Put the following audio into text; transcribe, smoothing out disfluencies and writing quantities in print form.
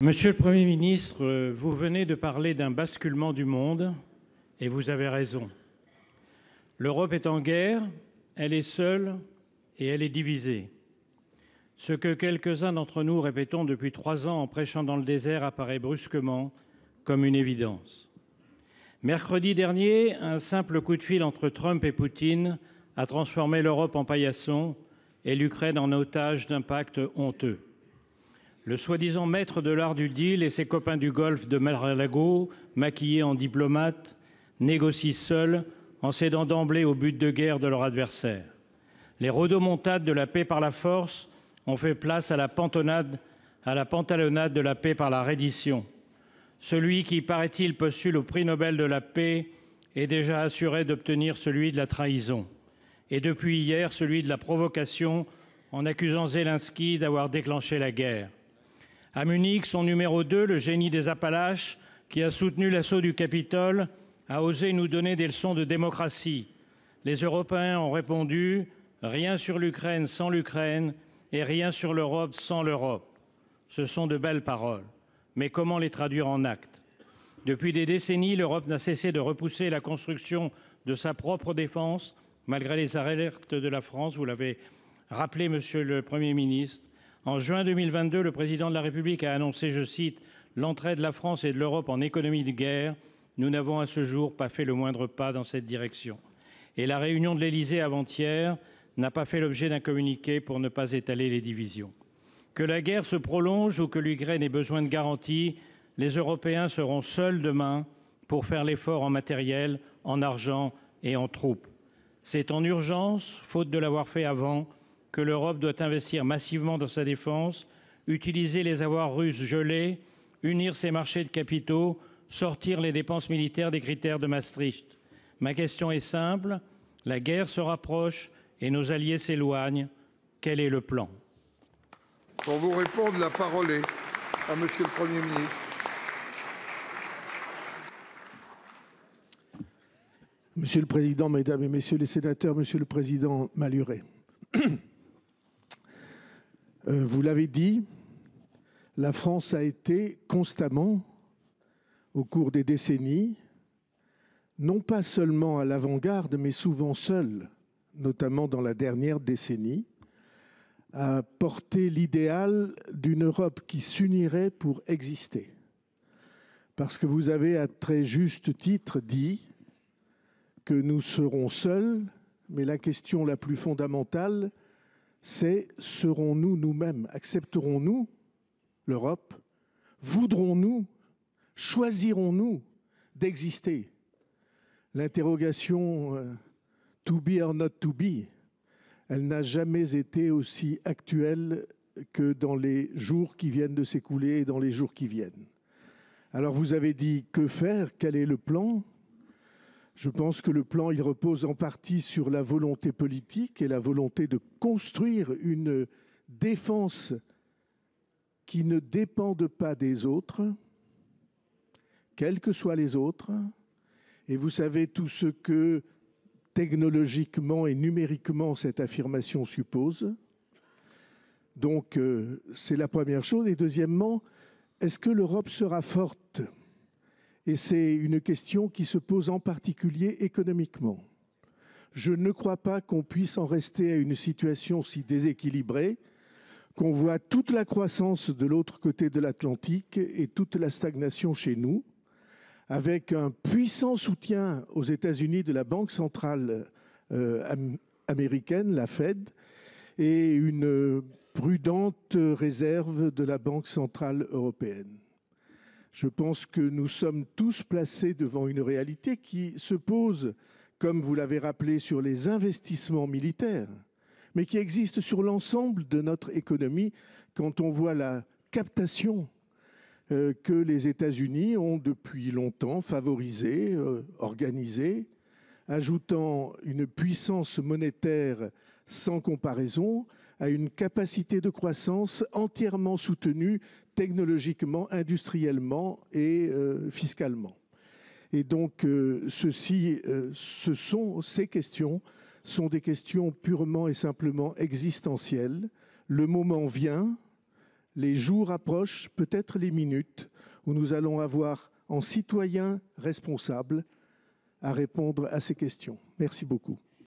Monsieur le Premier ministre, vous venez de parler d'un basculement du monde et vous avez raison. L'Europe est en guerre, elle est seule et elle est divisée. Ce que quelques-uns d'entre nous répétons depuis 3 ans en prêchant dans le désert apparaît brusquement comme une évidence. Mercredi dernier, un simple coup de fil entre Trump et Poutine a transformé l'Europe en paillasson et l'Ukraine en otage d'un pacte honteux. Le soi-disant maître de l'art du deal et ses copains du Golfe de Mar-a-Lago, maquillés en diplomates, négocient seuls en cédant d'emblée au but de guerre de leur adversaire. Les rodomontades de la paix par la force ont fait place à la pantalonnade de la paix par la reddition. Celui qui, paraît-il, postule au prix Nobel de la paix est déjà assuré d'obtenir celui de la trahison. Et depuis hier, celui de la provocation, en accusant Zelensky d'avoir déclenché la guerre. À Munich, son numéro 2, le génie des Appalaches, qui a soutenu l'assaut du Capitole, a osé nous donner des leçons de démocratie. Les Européens ont répondu « Rien sur l'Ukraine sans l'Ukraine et rien sur l'Europe sans l'Europe ». Ce sont de belles paroles, mais comment les traduire en actes? Depuis des décennies, l'Europe n'a cessé de repousser la construction de sa propre défense, malgré les alertes de la France, vous l'avez rappelé, monsieur le Premier ministre. En juin 2022, le président de la République a annoncé, je cite, « l'entrée de la France et de l'Europe en économie de guerre. Nous n'avons à ce jour pas fait le moindre pas dans cette direction. » Et la réunion de l'Élysée avant-hier n'a pas fait l'objet d'un communiqué pour ne pas étaler les divisions. Que la guerre se prolonge ou que l'Ukraine ait besoin de garanties, les Européens seront seuls demain pour faire l'effort en matériel, en argent et en troupes. C'est en urgence, faute de l'avoir fait avant, que l'Europe doit investir massivement dans sa défense, utiliser les avoirs russes gelés, unir ses marchés de capitaux, sortir les dépenses militaires des critères de Maastricht. Ma question est simple, la guerre se rapproche et nos alliés s'éloignent. Quel est le plan? Pour vous répondre, la parole est à monsieur le Premier ministre. Monsieur le Président, Mesdames et Messieurs les sénateurs, Monsieur le Président Malhuret. Vous l'avez dit, la France a été constamment, au cours des décennies, non pas seulement à l'avant-garde, mais souvent seule, notamment dans la dernière décennie, à porter l'idéal d'une Europe qui s'unirait pour exister. Parce que vous avez à très juste titre dit que nous serons seuls, mais la question la plus fondamentale, c'est serons-nous nous-mêmes, accepterons-nous l'Europe, voudrons-nous, choisirons-nous d'exister? L'interrogation to be or not to be, elle n'a jamais été aussi actuelle que dans les jours qui viennent de s'écouler et dans les jours qui viennent. Alors vous avez dit que faire, quel est le plan? Je pense que le plan, il repose en partie sur la volonté politique et la volonté de construire une défense qui ne dépende pas des autres, quels que soient les autres. Et vous savez tout ce que technologiquement et numériquement cette affirmation suppose. Donc c'est la première chose. Et deuxièmement, est-ce que l'Europe sera forte ? Et c'est une question qui se pose en particulier économiquement. Je ne crois pas qu'on puisse en rester à une situation si déséquilibrée, qu'on voit toute la croissance de l'autre côté de l'Atlantique et toute la stagnation chez nous, avec un puissant soutien aux États-Unis de la Banque centrale américaine, la Fed, et une prudente réserve de la Banque centrale européenne. Je pense que nous sommes tous placés devant une réalité qui se pose, comme vous l'avez rappelé, sur les investissements militaires, mais qui existe sur l'ensemble de notre économie quand on voit la captation que les États-Unis ont depuis longtemps favorisée, organisée, ajoutant une puissance monétaire sans comparaison à une capacité de croissance entièrement soutenue technologiquement, industriellement et fiscalement. Et donc, ces questions sont des questions purement et simplement existentielles. Le moment vient, les jours approchent, peut-être les minutes, où nous allons avoir, en citoyens responsables, à répondre à ces questions. Merci beaucoup.